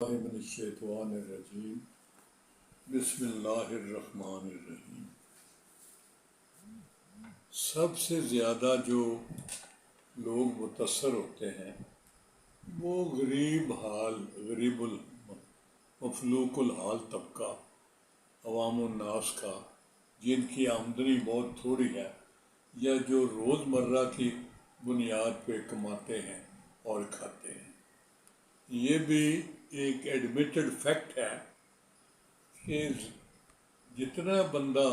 मिनश्शैतानिर्रजीम बिस्मिल्लाहिर्रहमानिर्रहीम। सबसे ज़्यादा जो लोग मुतासर होते हैं वो गरीबुल मफलूकुल हाल तबका अवामुन्नास का, जिनकी आमदनी बहुत थोड़ी है या जो रोज़मर्रा की बुनियाद पे कमाते हैं और खाते हैं। ये भी एक एडमिटेड फैक्ट है कि जितना बंदा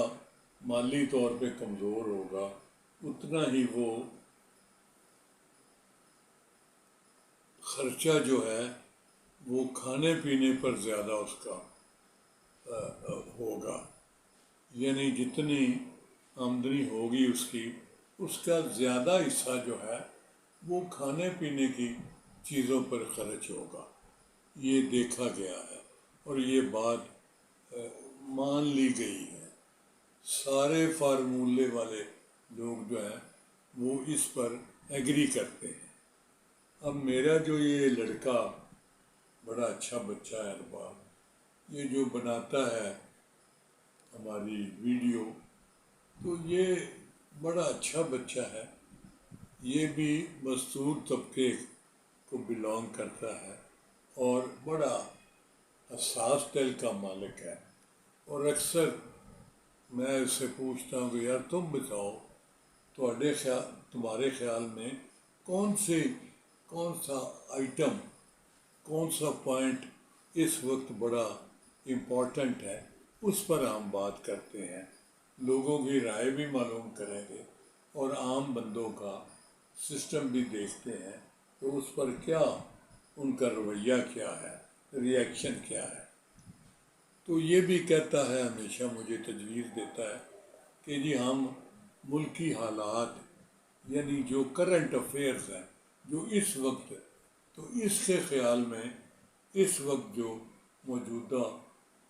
माली तौर पे कमज़ोर होगा उतना ही वो ख़र्चा जो है वो खाने पीने पर ज़्यादा उसका होगा। यानी जितनी आमदनी होगी उसका ज़्यादा हिस्सा जो है वो खाने पीने की चीज़ों पर खर्च होगा। ये देखा गया है और ये बात मान ली गई है। सारे फार्मूले वाले लोग जो हैं वो इस पर एग्री करते हैं। अब मेरा जो ये लड़का बड़ा अच्छा बच्चा है अरबाब, ये जो बनाता है हमारी वीडियो, तो ये बड़ा अच्छा बच्चा है। ये भी मजदूर तबके को बिलोंग करता है और बड़ा हसास दिल का मालिक है। और अक्सर मैं इससे पूछता हूँ कि यार तुम बताओ तुम्हारे ख्याल में कौन सा आइटम, कौन सा पॉइंट इस वक्त बड़ा इम्पोर्टेंट है, उस पर हम बात करते हैं। लोगों की राय भी मालूम करेंगे और आम बंदों का सिस्टम भी देखते हैं तो उस पर क्या उनका रवैया क्या है, रिएक्शन क्या है। तो ये भी कहता है, हमेशा मुझे तजवीज़ देता है कि जी हम मुल्की हालात यानी जो करंट अफेयर्स हैं जो इस वक्त, तो इसके ख़्याल में इस वक्त जो मौजूदा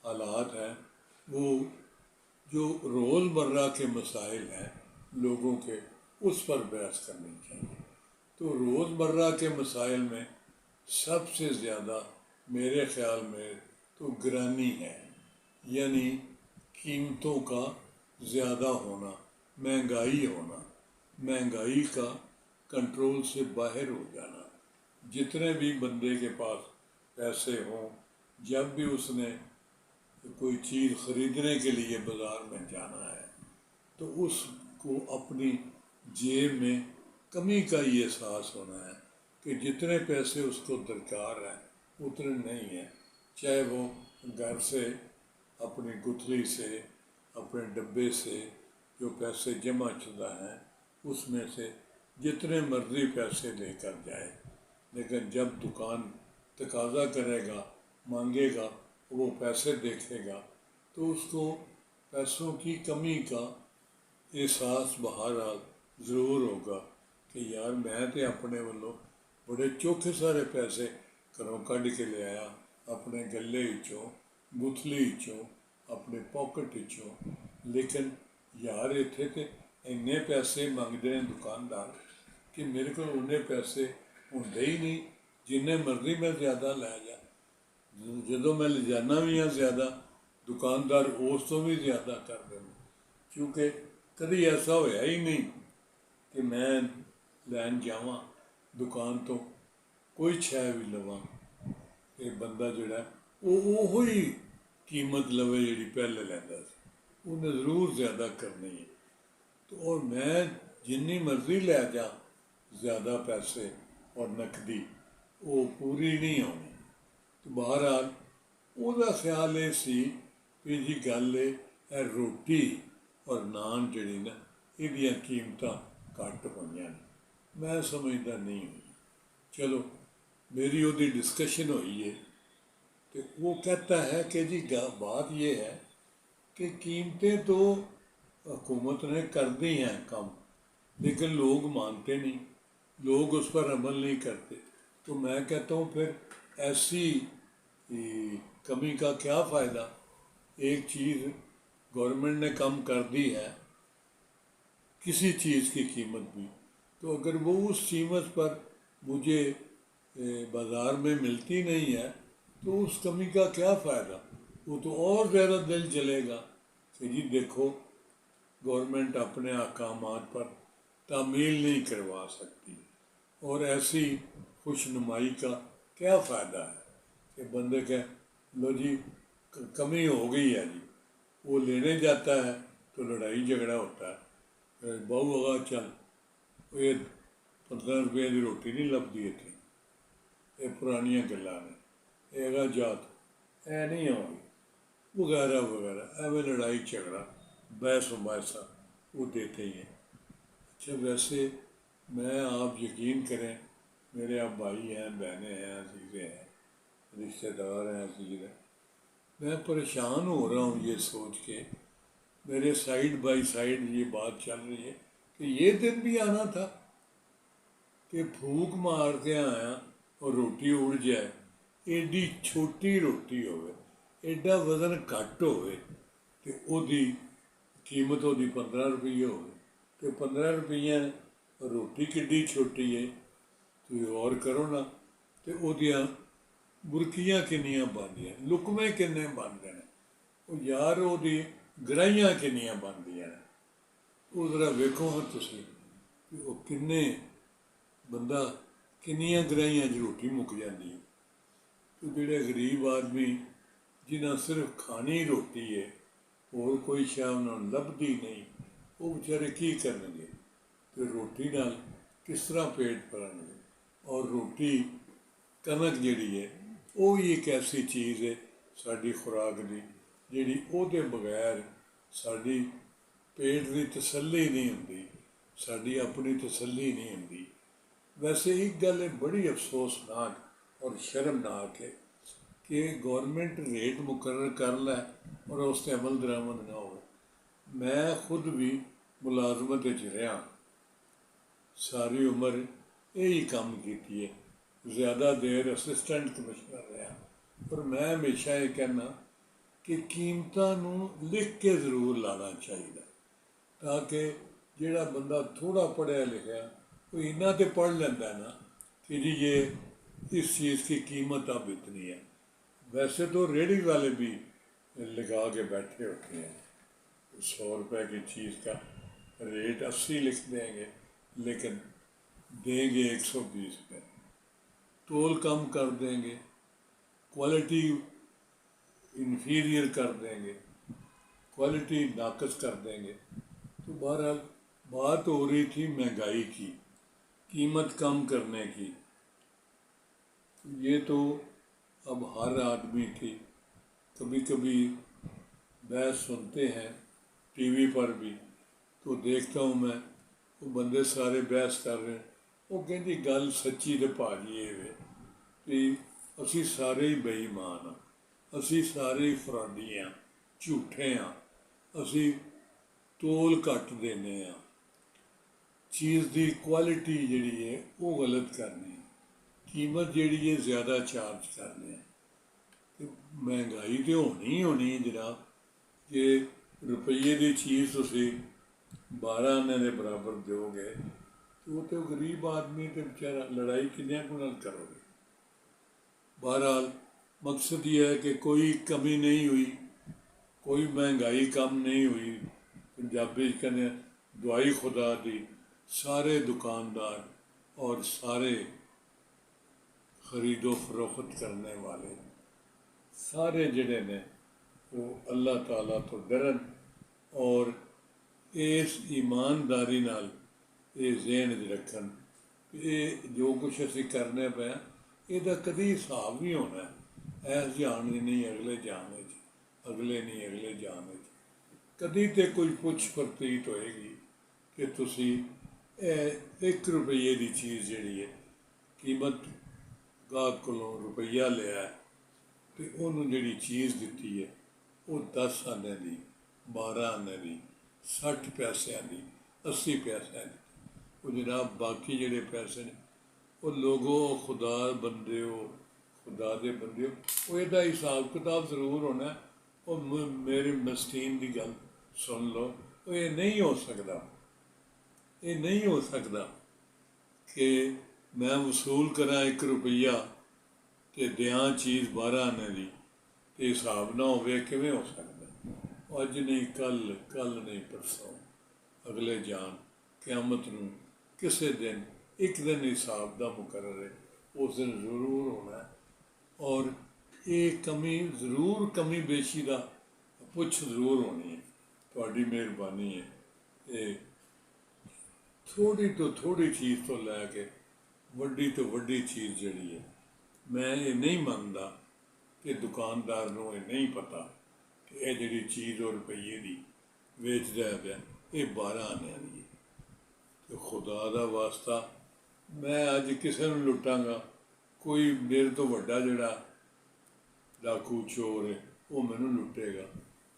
हालात हैं वो जो रोज़मर्रा के मसाइल हैं लोगों के, उस पर बहस करनी चाहिए। तो रोज़मर्रा के मसाइल में सबसे ज़्यादा मेरे ख़्याल में तो गिरानी है, यानी कीमतों का ज़्यादा होना, महंगाई होना, महंगाई का कंट्रोल से बाहर हो जाना। जितने भी बंदे के पास पैसे हों, जब भी उसने कोई चीज़ ख़रीदने के लिए बाज़ार में जाना है तो उसको अपनी जेब में कमी का ये एहसास होना है कि जितने पैसे उसको दरकार हैं उतने नहीं हैं। चाहे वो घर से, अपनी गुथली से, अपने डब्बे से जो पैसे जमा शुदा हैं उसमें से जितने मर्ज़ी पैसे लेकर जाए, लेकिन जब दुकान तकाज़ा करेगा, मांगेगा, वो पैसे देखेगा तो उसको पैसों की कमी का एहसास बहरहाल ज़रूर होगा कि यार मैं तो अपने वालों बड़े चौखे सारे पैसे घरों कढ़ के ले आया, अपने गले चों, गुथली चों, अपने पॉकेट चों, लेकिन यार इत्थे ते इन्ने पैसे मंगते हैं दुकानदार कि मेरे को उन्ने पैसे होंदे ही नहीं जिन्ने मर्जी मैं ज़्यादा लै जा। जो मैं ले जाना भी हाँ ज़्यादा, दुकानदार उस तो भी ज़्यादा कर देंगे, क्योंकि कभी ऐसा होया ही नहीं कि मैं लैन जावां दुकान तो कोई शै भी लवां कि बंदा जोड़ा वो ही कीमत लवे जी पहले लैंदा सी, उन्हें ज़रूर ज़्यादा करनी है। तो और मैं जिन्नी मर्जी लै जा ज़्यादा पैसे और नकदी वो पूरी नहीं होनी। तो बहरहाल ਉਹਦਾ ख्याल ये सी भी जी गल है रोटी और नान जड़ी ना ਇਹਦੀਆਂ कीमतां घट होईयां ने, मैं समझदा नहीं हुई। चलो मेरी ਉਹਦੀ डिस्कशन हुई है तो वो कहता है कि जी बात ये है कि कीमतें तो हुकूमत ने कर दी हैं कम, लेकिन लोग मानते नहीं, लोग उस पर अमल नहीं करते। तो मैं कहता हूँ फिर ऐसी कमी का क्या फ़ायदा। एक चीज़ गवर्नमेंट ने कम कर दी है, किसी चीज़ की कीमत भी, तो अगर वो उस कीमत पर मुझे बाज़ार में मिलती नहीं है तो उस कमी का क्या फ़ायदा? वो तो और ज़्यादा दिल जलेगा कि जी देखो, गवर्नमेंट अपने अहकामात पर तामील नहीं करवा सकती, और ऐसी खुशनुमाई का क्या फ़ायदा है कि बंदे के लो जी कमी हो गई है जी, वो लेने जाता है तो लड़ाई झगड़ा होता है, बहू अगा चल ये 15 रुपये की रोटी नहीं लभदी इतनी, ये पुरानियां गल्लां ने, ये अगा जात ऐ नहीं आउगी वगैरह वगैरह, एवं लड़ाई झगड़ा बहस मुबासा वो देते ही हैं। अच्छा वैसे मैं आप यकीन करें, मेरे आप भाई हैं, बहनें हैं, अजीज़ें हैं, रिश्तेदार हैं, अजीज़ हैं, मैं परेशान हो रहा हूँ ये सोच के, मेरे साइड बाय साइड ये बात चल रही है कि ये दिन भी आना था कि फूक मार के आया और रोटी उड़ जाए, एडी छोटी रोटी होवे, एडा वजन घट होवे ते ओदी कीमत ओदी 15 रुपये होवे, तो 15 रुपये रोटी किड्डी छोटी है, तुसीं गौर करो ना, तो ओदियां बुरकियां किन्नियां बनदियां, लुकमे किन्ने बनदे ने, ਉਹ ਯਾਰ ਉਹਦੀ ਗਰਾਹੀਆਂ ਕਿੰਨੀਆਂ ਬਣਦੀਆਂ ਨੇ, ਉਹ ਜ਼ਰਾ ਵੇਖੋ ਹਾਂ ਤੁਸੀਂ ਕਿ ਉਹ ਕਿੰਨੇ ਬੰਦਾ ਕਿੰਨੀਆਂ ਗਰਾਹੀਆਂ 'ਚ ਰੋਟੀ ਮੁੱਕ ਜਾਂਦੀ ਹੈ। ਤੇ ਜਿਹੜੇ ਗਰੀਬ ਆਦਮੀ ਜਿਨ੍ਹਾਂ ਸਿਰਫ ਖਾਣੀ ਰੋਟੀ ਹੈ, ਹੋਰ ਕੋਈ ਸ਼ੈ ਉਹਨਾਂ ਨੂੰ ਲੱਭਦੀ ਨਹੀਂ, ਉਹ ਵਿਚਾਰੇ ਕੀ ਕਰਨਗੇ, ਤੇ ਰੋਟੀ ਨਾਲ ਕਿਸ ਤਰ੍ਹਾਂ ਪੇਟ ਭਰਨਗੇ। ਔਰ ਰੋਟੀ ਕਣਕ ਜਿਹੜੀ ਹੈ ਉਹ ਵੀ ਇੱਕ ਐਸੀ ਚੀਜ਼ ਹੈ ਸਾਡੀ ਖੁਰਾਕ ਦੀ, ਜਿਹੜੀ ਉਹਦੇ ਬਗੈਰ ਸਾਡੀ ਪੇਟ ਦੀ ਤਸੱਲੀ ਨਹੀਂ ਹੁੰਦੀ, ਸਾਡੀ ਆਪਣੀ ਤਸੱਲੀ ਨਹੀਂ ਹੁੰਦੀ। ਵੈਸੇ ਇੱਕ ਗੱਲ ਹੈ ਬੜੀ ਅਫਸੋਸਨਾਕ ਔਰ ਸ਼ਰਮਨਾਕ ਹੈ ਕਿ ਗੌਰਮੈਂਟ ਰੇਟ ਮੁਕਰਰ ਕਰ ਲੈ ਔਰ ਉਸ 'ਤੇ ਅਮਲ ਦਰਾਮਦ ਨਾ ਹੋਵੇ। ਮੈਂ ਖੁਦ ਵੀ ਮੁਲਾਜ਼ਮਤ ਵਿੱਚ ਰਿਹਾ, ਸਾਰੀ ਉਮਰ ਇਹੀ ਕੰਮ ਕੀਤੀ ਹੈ, ਜ਼ਿਆਦਾ ਦੇਰ ਅਸਿਸਟੈਂਟ ਕਮਿਸ਼ਨਰ ਰਿਹਾ, ਪਰ ਮੈਂ ਹਮੇਸ਼ਾ ਇਹ ਕਹਿੰਦਾ ਕਿ ਕੀਮਤਾਂ ਨੂੰ ਲਿਖ ਕੇ ਜ਼ਰੂਰ ਲਾਣਾ ਚਾਹੀਦਾ, ਤਾਂ ਕਿ ਜਿਹੜਾ ਬੰਦਾ ਥੋੜ੍ਹਾ ਪੜ੍ਹਿਆ ਲਿਖਿਆ वो इतना तो पढ़ लेता है ना कि जी ये इस चीज़ की कीमत अब इतनी है। वैसे तो रेहड़ी वाले भी लगा के बैठे होते हैं, 100 रुपए की चीज़ का रेट 80 लिख देंगे, लेकिन देंगे 120 रुपये, तोल कम कर देंगे, क्वालिटी इन्फीरियर कर देंगे, क्वालिटी नाकस कर देंगे। तो बहरहाल बात हो रही थी महंगाई की, कीमत कम करने की। ये तो अब हर आदमी की कभी कभी बहस सुनते हैं टीवी पर भी, तो देखता हूँ मैं वो बंदे सारे बहस कर रहे हैं, वो कहती गल सच्ची तो भाजी ये वे कि असी सारे ही बेईमान हाँ, असी सारे ही फराडी हाँ, झूठे हाँ, असी तोल घट देने हाँ, चीज़ की क्वालिटी जी है वो गलत करनी है, कीमत जी है ज़्यादा चार्ज करने, तो महंगाई तो होनी होनी है जनाब, कि रुपये की चीज़ तुसी 12 आने के बराबर दोगे तो वो तो गरीब आदमी तो बेचारा लड़ाई किन्ने को नाल करोगे। बहरहाल मकसद ये है कि कोई कमी नहीं हुई, कोई महंगाई कम नहीं हुई। पंजाबी कहने दुआई खुदा दी, सारे दुकानदार और सारे खरीदो फरोख्त करने वाले सारे जड़े ने वो अल्लाह ताला तो डरन और इस ईमानदारी नाल ये ज़हन च रखन, ये जो कुछ असी करने पे ਇਹਦਾ कभी हिसाब नहीं होना है, इस जान नहीं अगले जान अगले नहीं अगले जान कभी तो कोई पुछ प्रतीत होएगी कि तुसी 1 रुपये की चीज़ जी है कीमत गाहक कोलों रुपया लिया तो उन्होंने जी चीज़ दी है वो 10 आने की 12 आने की 60 पैसों की 80 पैसों की, वो जनाब बाकी जोड़े पैसे ने वो लोगों खुदा बंदे हो, खुदा दे बंदे हो, वो इसका हिसाब किताब जरूर होना। और मेरी मस्तीन की गल सुन लो, वो ये नहीं हो सकता, ये नहीं हो सकता कि मैं वसूल करा 1 रुपया ਤੇ ਦਿਆਂ ਚੀਜ਼ 12 ਆਨੇ ਦੀ ਤੇ ਹਿਸਾਬ ਨਾ ਹੋਵੇ ਕਿਵੇਂ ਹੋ ਸਕਦਾ। ਅੱਜ ਨਹੀਂ ਕੱਲ, ਕੱਲ ਨਹੀਂ ਪਰਸੋਂ, ਅਗਲੇ ਜਾਣ ਕਿਆਮਤ ਨੂੰ ਕਿਸੇ ਦਿਨ ਇੱਕ ਦਿਨ ਹਿਸਾਬ ਦਾ ਮੁਕਰਰ ਹੈ, ਉਸ ਦਿਨ ਜ਼ਰੂਰ ਹੋਣਾ ਹੈ। ਔਰ ਇਹ ਕਮੀ ਜ਼ਰੂਰ, ਕਮੀ ਬੇਸ਼ੀ ਦਾ ਪੁੱਛ ਜ਼ਰੂਰ ਹੋਣੀ ਹੈ। ਤੁਹਾਡੀ ਮਿਹਰਬਾਨੀ ਹੈ। ਇਹ ਥੋੜੀ ਤੋਂ ਥੋੜੀ ਚੀਜ਼ ਤੋਂ ਲੈ ਕੇ ਵੱਡੀ ਤੋਂ ਵੱਡੀ ਚੀਜ਼ ਜਿਹੜੀ ਹੈ, ਮੈਂ ਇਹ ਨਹੀਂ ਮੰਨਦਾ ਕਿ ਦੁਕਾਨਦਾਰ ਨੂੰ ਇਹ ਨਹੀਂ ਪਤਾ ਕਿ ਇਹ ਜਿਹੜੀ ਚੀਜ਼ ਉਹ ਰੁਪਈਏ ਦੀ ਵੇਚਦਾ ਪਿਆ ਇਹ 12 ਆਨਿਆਂ ਦੀ ਹੈ। ਤੇ ਖੁਦਾ ਦਾ ਵਾਸਤਾ ਮੈਂ ਅੱਜ ਕਿਸੇ ਨੂੰ ਲੁੱਟਾਂਗਾ, ਕੋਈ ਮੇਰੇ ਤੋਂ ਵੱਡਾ ਜਿਹੜਾ डाकू चोर है वो मैंने लुटेगा।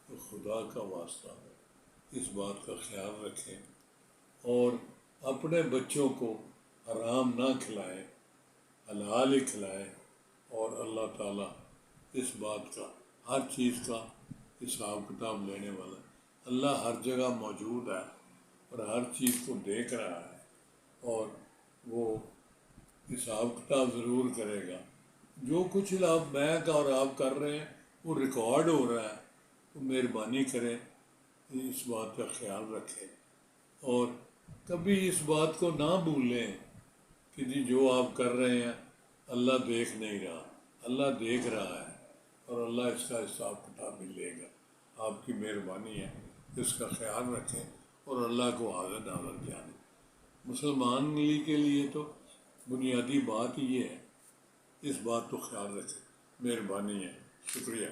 तो खुदा का वास्ता इस बात का ख्याल रखें और अपने बच्चों को हराम ना खिलाएं, हलाल ही खिलाएं। और अल्लाह ताला इस बात का, हर चीज़ का हिसाब किताब लेने वाला। अल्लाह हर जगह मौजूद है और हर चीज़ को देख रहा है और वो हिसाब किताब ज़रूर करेगा। जो कुछ आप मैं और आप कर रहे हैं वो रिकॉर्ड हो रहा है, तो मेहरबानी करें इस बात का ख्याल रखें और कभी इस बात को ना भूलें कि जी जो आप कर रहे हैं अल्लाह देख नहीं रहा, अल्लाह देख रहा है और अल्लाह इसका हिसाब किताब भी लेगा। आपकी मेहरबानी है, इसका ख्याल रखें और अल्लाह को हाज़िर नाज़िर जाने। मुसलमान के लिए तो बुनियादी बात ये है, इस बात को ख्याल रखें। मेहरबानी है, शुक्रिया।